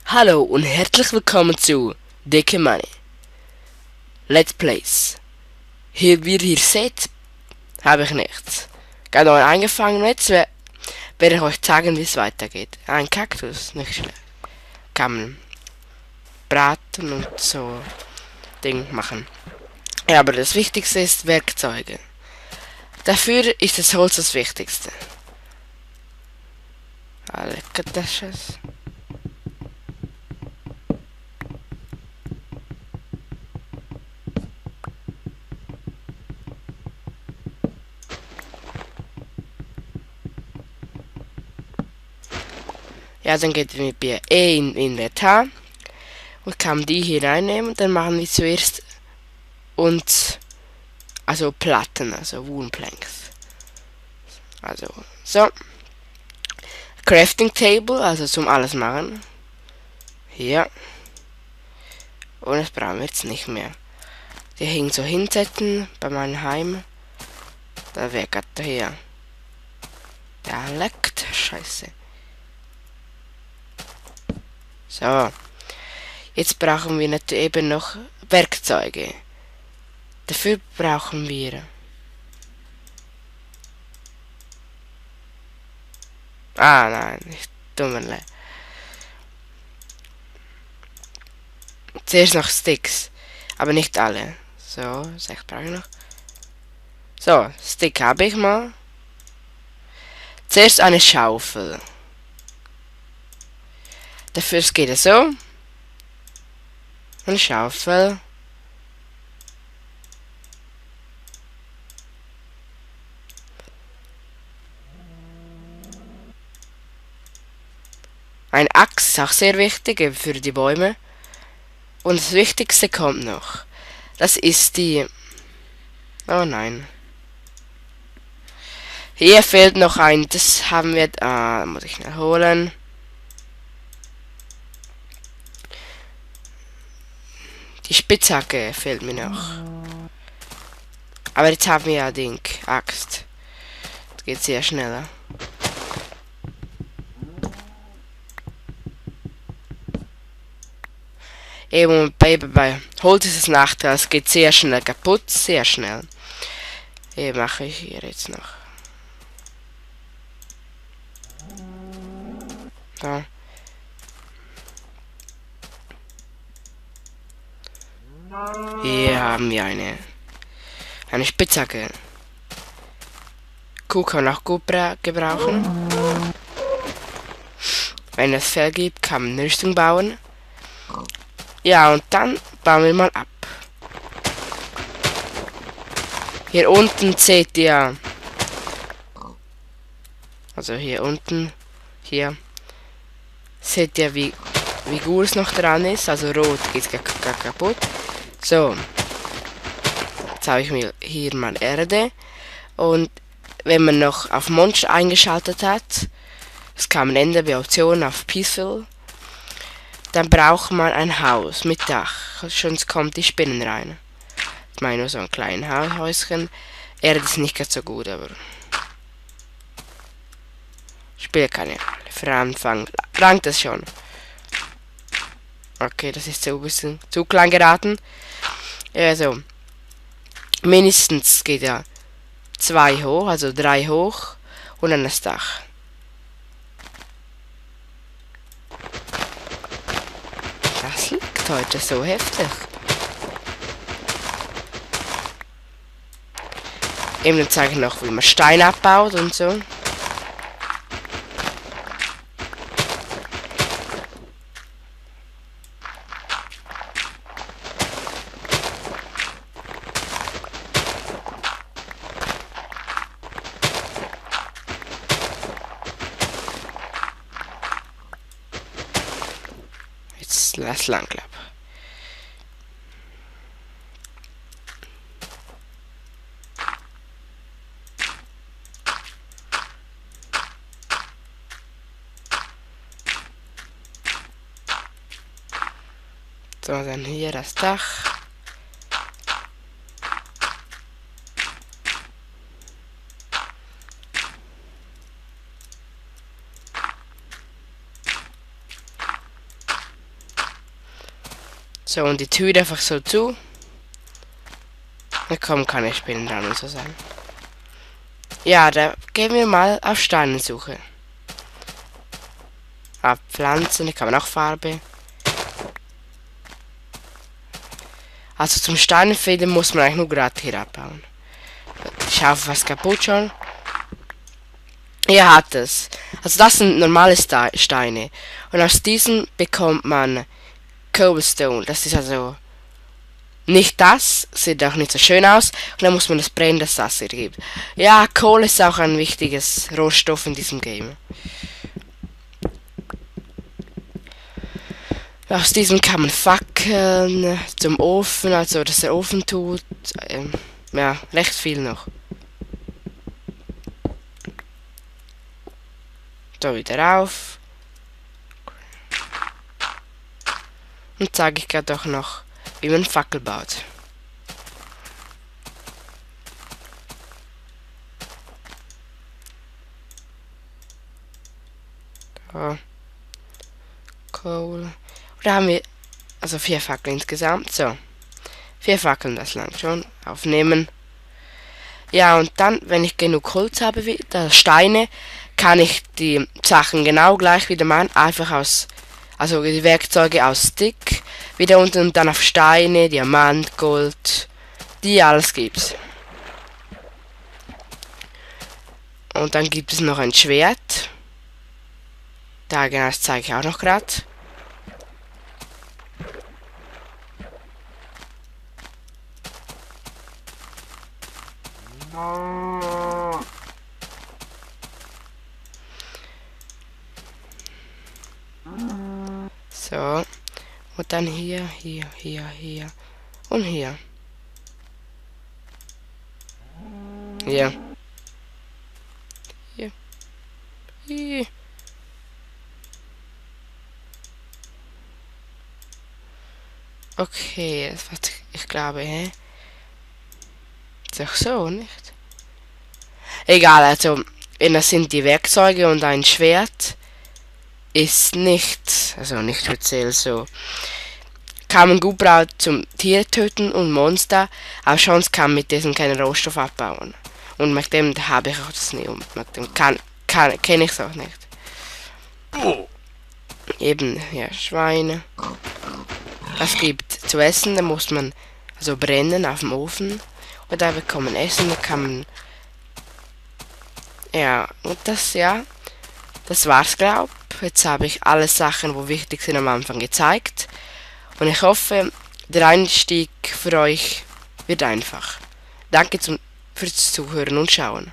Hallo und herzlich willkommen zu Dicke Money Let's Plays. Wie ihr seht, habe ich nichts. Gerade noch angefangen und jetzt werde ich euch zeigen, wie es weitergeht. Ein Kaktus, nicht schlecht. Kann man braten und so Ding machen. Ja, aber das Wichtigste ist Werkzeuge. Dafür ist das Holz das Wichtigste. Lecker das ist. Ja, dann geht wir bei E in Inventar und kann die hier reinnehmen und dann machen wir zuerst uns also Platten, also Wooden Planks. Also so. Crafting Table, also zum alles machen. Hier. Und das brauchen wir jetzt nicht mehr. Die hängen so hinsetzen bei meinem Heim. Da wäre gerade hier. Der leckt. Scheiße. So. Jetzt brauchen wir natürlich eben noch Werkzeuge. Dafür brauchen wir nein, nicht dummerle. Zuerst noch Sticks. Aber nicht alle. So, 6 brauche ich noch. So, Stick habe ich mal. Zuerst eine Schaufel. Dafür geht es so. Eine Schaufel. Ein Axt ist auch sehr wichtig für die Bäume. Und das Wichtigste kommt noch. Das ist die... Oh nein. Hier fehlt noch ein. Das haben wir... muss ich schnell holen. Die Spitzhacke fehlt mir noch. Aber jetzt haben wir ja den Axt. Das geht sehr schneller. Eben bei Holz ist es Nachteil. Es geht sehr schnell kaputt. Sehr schnell. Hier mache ich hier jetzt noch. So. Hier haben wir eine Spitzhacke. Kuh kann auch gut gebrauchen. Wenn es Fell gibt, kann man eine Rüstung bauen. Ja, und dann bauen wir mal ab. Hier unten seht ihr, also hier unten, hier, seht ihr, wie gut es noch dran ist. Also rot geht gar kaputt. So, jetzt habe ich mir hier mal Erde. Und wenn man noch auf Monster eingeschaltet hat, das kann man ändern bei Optionen auf Peaceful, dann braucht man ein Haus mit Dach, sonst kommt die Spinnen rein. Ich meine nur so ein kleines Häuschen. Erde ist nicht ganz so gut, aber spielt keine Rolle. Für Anfang langt das schon. Okay, das ist so ein bisschen zu klein geraten. Also, mindestens geht ja 2 hoch, also 3 hoch und dann das Dach. Das liegt heute so heftig. Eben dann zeige ich noch, wie man Stein abbaut und so. Jetzt lass lang klappen. So, dann hier das Dach. So, und die Tür einfach so zu. Dann kommen keine Spinnen dran und so sein. Ja, da gehen wir mal auf Steinensuche. Auf Pflanzen, da kann man auch Farbe. Also zum Steinenfädeln muss man eigentlich nur gerade hier abbauen. Ich hoffe, was kaputt schon. Er hat es. Also das sind normale Steine. Und aus diesen bekommt man Cobblestone. Das ist also nicht das. Sieht auch nicht so schön aus. Und dann muss man das brennen, dass das hier gibt. Ja, Kohle ist auch ein wichtiges Rohstoff in diesem Game. Aus diesem kann man Fackeln zum Ofen, also dass der Ofen tut. Ja, recht viel noch. Da wieder auf. Und zeige ich gerade auch noch, wie man Fackel baut. Da. Coal. Da haben wir also 4 Fackeln insgesamt. So. 4 Fackeln, das lang schon. Aufnehmen. Ja, und dann, wenn ich genug Holz habe, wieder Steine, kann ich die Sachen genau gleich wieder machen. Einfach aus, also die Werkzeuge aus Stick. Wieder unten und dann auf Steine, Diamant, Gold. Die alles gibt's. Und dann gibt es noch ein Schwert. Da genau, das zeige ich auch noch gerade. So. Und dann hier, hier, hier, hier. Und hier. Hier. Hier. Hier. Okay, das war, ich glaube, hä? Ist doch so, nicht? Egal, also, das sind die Werkzeuge und ein Schwert ist nicht, also nicht speziell so. Kann man gut brauchen zum Tier töten und Monster, aber sonst kann man mit diesem keinen Rohstoff abbauen. Und mit dem habe ich auch das nicht und mit dem kenne ich es auch nicht. Eben, ja, Schweine. Das gibt zu essen, da muss man also brennen auf dem Ofen. Und da bekommt man Essen, da kann man. Ja, und das, ja, das war's, glaub. Jetzt habe ich alle Sachen, wo wichtig sind, am Anfang gezeigt. Und ich hoffe, der Einstieg für euch wird einfach. Danke fürs Zuhören und Schauen.